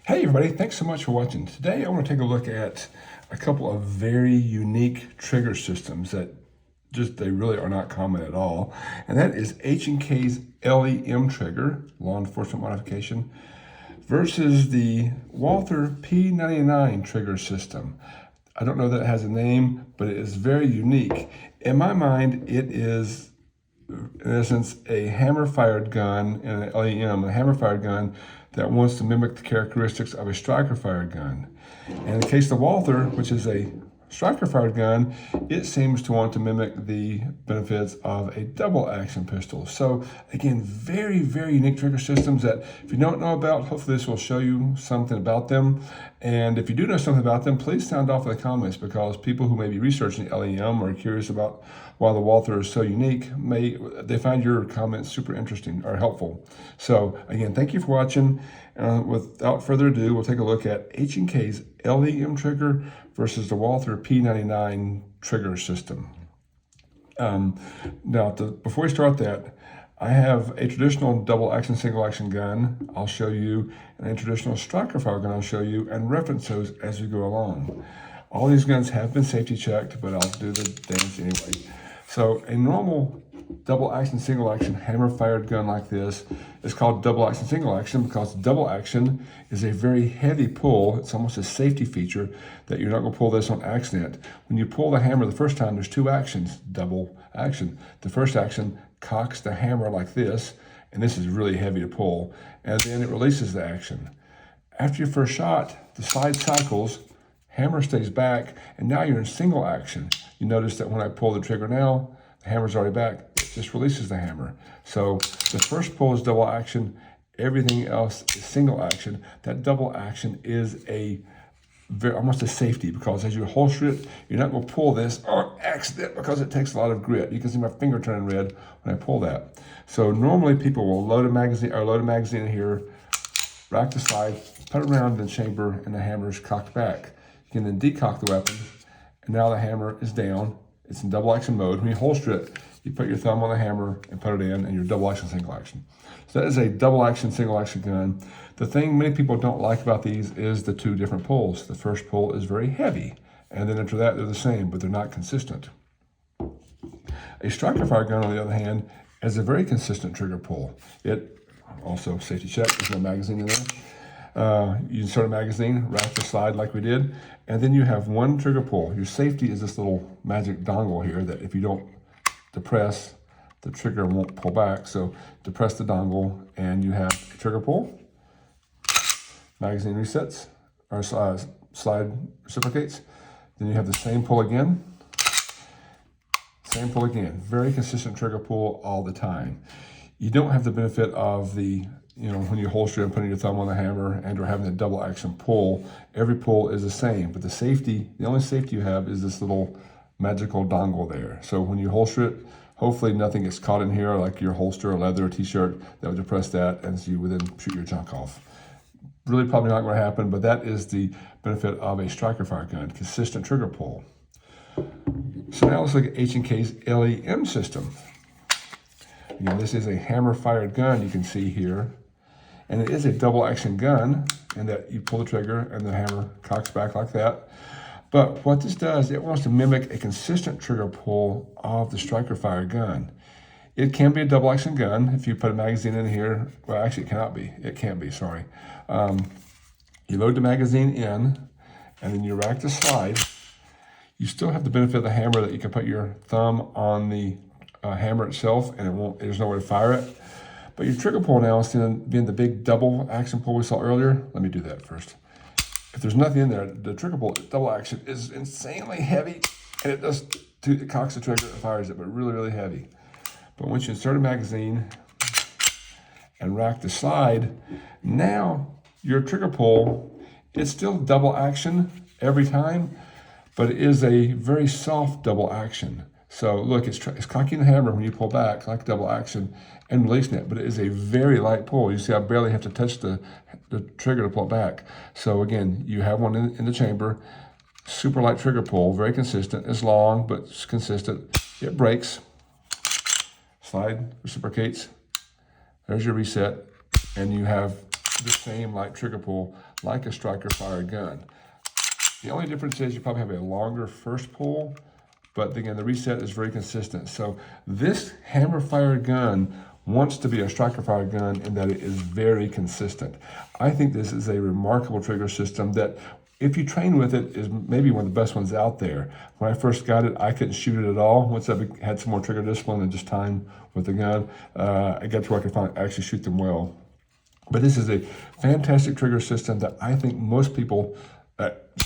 Hey everybody, thanks so much for watching. Today I want to take a look at a couple of very unique trigger systems that they really are not common at all. And that is H&K's LEM trigger, law enforcement modification, versus the Walther P99 trigger system. I don't know that it has a name, but it is very unique. In my mind, it is in essence a hammer-fired gun and an LEM, a hammer-fired gun that wants to mimic the characteristics of a striker-fired gun. And in the case of the Walther, which is a striker-fired gun, it seems to want to mimic the benefits of a double-action pistol. So again, very, very unique trigger systems that if you don't know about, hopefully this will show you something about them. And if you do know something about them, please sound off in the comments, because people who may be researching LEM or are curious about why the Walther is so unique, they find your comments super interesting or helpful. So again, thank you for watching. Without further ado, we'll take a look at H&K's LEM trigger versus the Walther P99 trigger system. Before we start that, I have a traditional double action, single action gun I'll show you, and a traditional striker fire gun I'll show you, and reference those as we go along. All these guns have been safety checked, but I'll do the dance anyway. So a normal double action, single action hammer fired gun like this is called double action, single action because double action is a very heavy pull. It's almost a safety feature that you're not going to pull this on accident. When you pull the hammer the first time, there's two actions, double action. The first action cocks the hammer like this, and this is really heavy to pull, and then it releases the action. After your first shot, the slide cycles, hammer stays back, and now you're in single action. You notice that when I pull the trigger now, the hammer's already back. It just releases the hammer. So the first pull is double action. Everything else is single action. That double action is almost a safety, because as you holster it, you're not going to pull this on accident because it takes a lot of grip. You can see my finger turning red when I pull that. So normally people will load a magazine in here, rack the slide, put it around the chamber, and the hammer is cocked back. You can then decock the weapon, and now the hammer is down. It's in double action mode. When you holster it, you put your thumb on the hammer and put it in, and you're double action, single action. So that is a double action, single action gun. The thing many people don't like about these is the two different pulls. The first pull is very heavy, and then after that, they're the same, but they're not consistent. A striker fire gun, on the other hand, has a very consistent trigger pull. It also, safety check, there's no magazine in there. You insert a magazine, rack the slide like we did, and then you have one trigger pull. Your safety is this little magic dongle here that if you don't depress, the trigger won't pull back. So depress the dongle and you have a trigger pull. Magazine resets, or slide reciprocates. Then you have the same pull again. Same pull again. Very consistent trigger pull all the time. You don't have the benefit of when you holster and putting your thumb on the hammer and or having the double action pull. Every pull is the same, but the only safety you have is this little magical dongle there. So when you holster it, hopefully nothing gets caught in here, like your holster or leather or t-shirt, that would depress that, and so you would then shoot your junk off. Really probably not going to happen, but that is the benefit of a striker fire gun, consistent trigger pull. So now let's look at H&K's LEM system. Again, this is a hammer-fired gun, you can see here. And it is a double action gun in that you pull the trigger and the hammer cocks back like that. But what this does, it wants to mimic a consistent trigger pull of the striker fire gun. It can be a double action gun if you put a magazine in here. Well, actually it cannot be. It can't be, sorry. You load the magazine in and then you rack the slide. You still have the benefit of the hammer that you can put your thumb on the hammer itself and there's no way to fire it. But your trigger pull now, instead of being the big double action pull we saw earlier, let me do that first. If there's nothing in there, the trigger pull, double action, is insanely heavy, and it cocks the trigger and fires it, but really, really heavy. But once you insert a magazine and rack the slide, now your trigger pull, it's still double action every time, but it is a very soft double action. So look, it's cocking the hammer when you pull back, like double action, and releasing it, but it is a very light pull. You see I barely have to touch the trigger to pull it back. So again, you have one in the chamber, super light trigger pull, very consistent. It's long, but it's consistent. It breaks, slide reciprocates, there's your reset, and you have the same light trigger pull like a striker fire gun. The only difference is you probably have a longer first pull, but again, the reset is very consistent. So this hammer fire gun wants to be a striker fire gun in that it is very consistent. I think this is a remarkable trigger system that, if you train with it, is maybe one of the best ones out there. When I first got it, I couldn't shoot it at all. Once I had some more trigger discipline and just time with the gun, I got to where I could actually shoot them well. But this is a fantastic trigger system that I think most people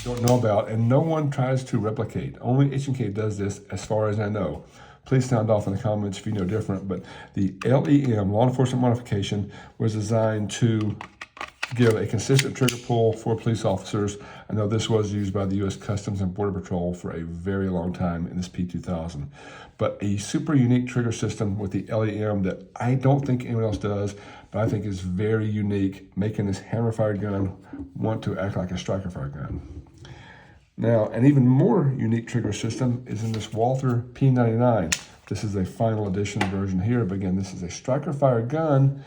don't know about, and no one tries to replicate. Only H&K does this, as far as I know. Please sound off in the comments if you know different. But the LEM, Law Enforcement Modification, was designed to give a consistent trigger pull for police officers. I know this was used by the U.S. Customs and Border Patrol for a very long time in this P2000. But a super unique trigger system with the LEM that I don't think anyone else does, but I think is very unique, making this hammer fire gun want to act like a striker fire gun. Now, an even more unique trigger system is in this Walther P99. This is a final edition version here, but again, this is a striker fire gun,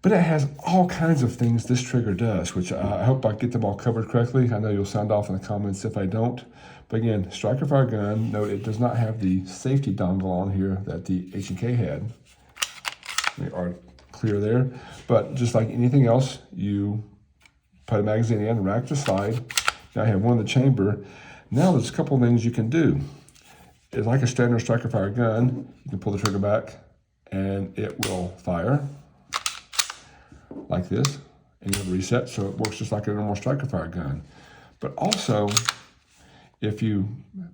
but it has all kinds of things this trigger does, which I hope I get them all covered correctly. I know you'll sound off in the comments if I don't. But again, striker fire gun, note it does not have the safety dongle on here that the H&K had. They are clear there. But just like anything else, you put a magazine in, rack the slide. Now I have one in the chamber. Now there's a couple of things you can do. It's like a standard striker fire gun. You can pull the trigger back and it will fire like this, and you have a reset, so it works just like a normal striker fire gun. But also, if you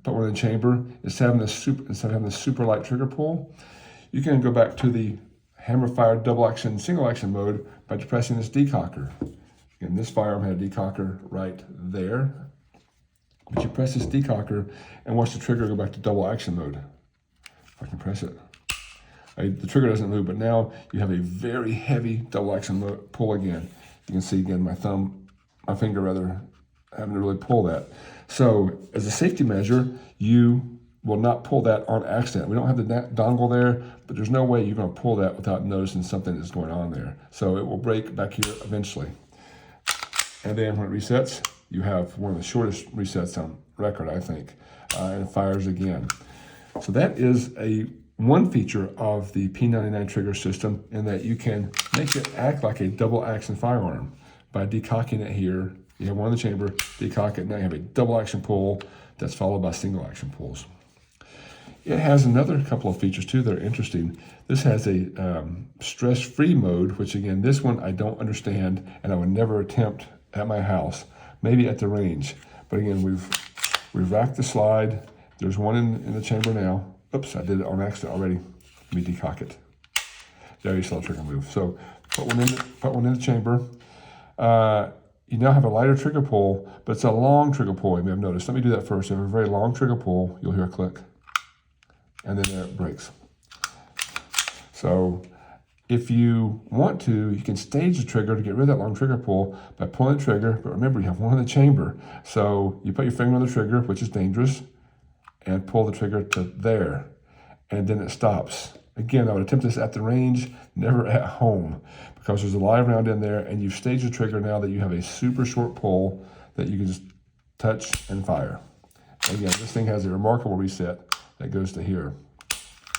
put one in the chamber, instead of having this super light trigger pull, you can go back to the hammer fire double action, single action mode by depressing this decocker. Again, this firearm had a decocker right there, but you press this decocker and watch the trigger go back to double action mode. If I can press it. The trigger doesn't move, but now you have a very heavy double action pull again. You can see again my finger rather, having to really pull that. So as a safety measure, you will not pull that on accident. We don't have the dongle there, but there's no way you're going to pull that without noticing something is going on there. So it will break back here eventually. And then when it resets, you have one of the shortest resets on record, I think, and it fires again. So that is one feature of the P99 trigger system, in that you can make it act like a double action firearm by decocking it here. You have one in the chamber, decock it, now you have a double action pull that's followed by single action pulls. It has another couple of features too that are interesting. This has a stress-free mode, which again, this one I don't understand, and I would never attempt at my house, maybe at the range. But again, we've racked the slide. There's one in the chamber now. Oops, I did it on accident already. Let me decock it. There you saw the trigger move. So put one in the chamber. You now have a lighter trigger pull, but it's a long trigger pull, you may have noticed. Let me do that first. You have a very long trigger pull. You'll hear a click. And then there it breaks. So if you want to, you can stage the trigger to get rid of that long trigger pull by pulling the trigger. But remember, you have one in the chamber. So you put your finger on the trigger, which is dangerous, and pull the trigger to there, and then it stops. Again, I would attempt this at the range, never at home, because there's a live round in there, and you've staged the trigger now that you have a super short pull that you can just touch and fire. Again, this thing has a remarkable reset that goes to here.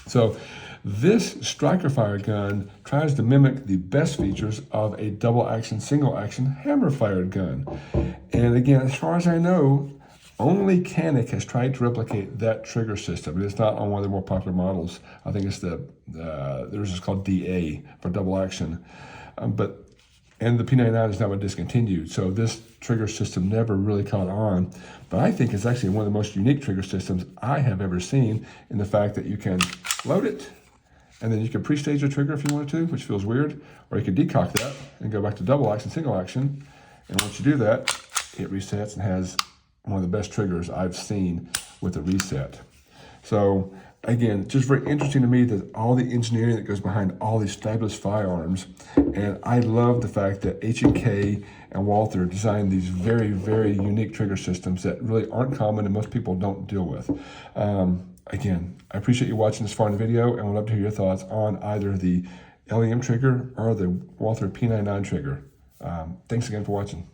So this striker fire gun tries to mimic the best features of a double action, single action hammer fired gun. And again, as far as I know, only Canik has tried to replicate that trigger system. And it's not on one of the more popular models. I think it's there's just called DA for double action. And the P99 is now been discontinued. So this trigger system never really caught on. But I think it's actually one of the most unique trigger systems I have ever seen, in the fact that you can load it, and then you can pre-stage the trigger if you wanted to, which feels weird, or you can decock that and go back to double action, single action. And once you do that, it resets and has one of the best triggers I've seen with a reset. So again, just very interesting to me that all the engineering that goes behind all these fabulous firearms. And I love the fact that H&K and Walther designed these very, very unique trigger systems that really aren't common and most people don't deal with. Again, I appreciate you watching this far in the video, and would love to hear your thoughts on either the LEM trigger or the Walther P99 trigger. Thanks again for watching.